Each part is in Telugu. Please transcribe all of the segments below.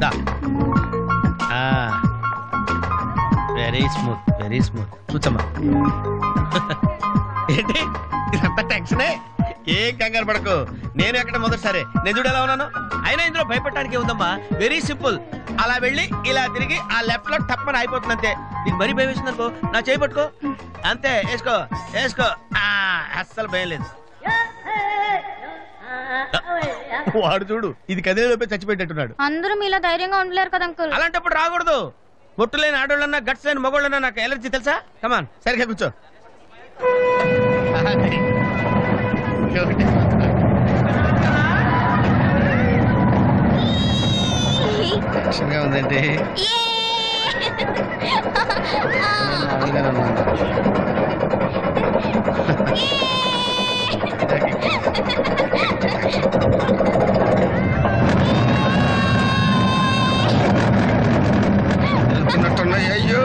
దా. Very smooth, very smooth. కూర్చోమ్మా. ఏంటి ఇదంతా టెన్షనే? ఏం కంగారు పడకు, నేను ఎక్కడ మొదటిసారి నేను చూడు ఎలా ఉన్నాను. అయినా ఇందులో భయపడటానికి ఉందమ్మా, వెరీ సింపుల్. అలా వెళ్ళి ఇలా తిరిగి ఆ లెఫ్ట్ లో టప్పని అయిపోతుంది అంతే. నీకు మరీ భయం వేసింది అనుకో, నా చేయి పట్టుకో అంతే. వేసుకో వేసుకో, అస్సలు భయం లేదు. వాడు చూడు, ఇది కదిలేలోపే చచ్చిపెట్టేట్టున్నాడు. అందరూ మీలా ధైర్యంగా ఉండలేరు కదా అంకుల్. అలాంటప్పుడు రాకూడదు. బొట్టు లేని ఆడోళ్ళన్నా గట్స్ లేని మగోళ్ళన్నా నాకు ఎలర్జీ తెలుసా. కమాన్, సరిగ్గా కూర్చో. టెన్షన్గా ఉందండి. అయ్యో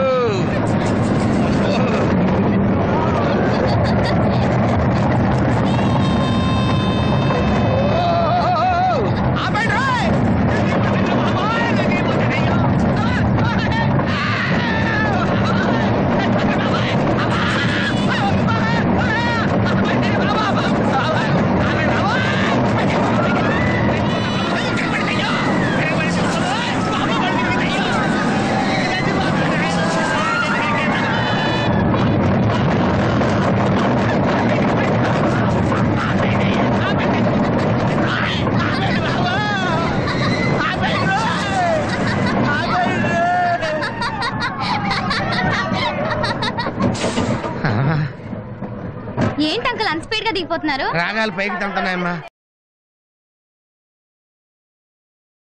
ఏంటి అంకుల్ అంత స్పీడ్ గా దిగిపోతున్నారు? రాగాలు పైకి తంటున్నాయమ్మా.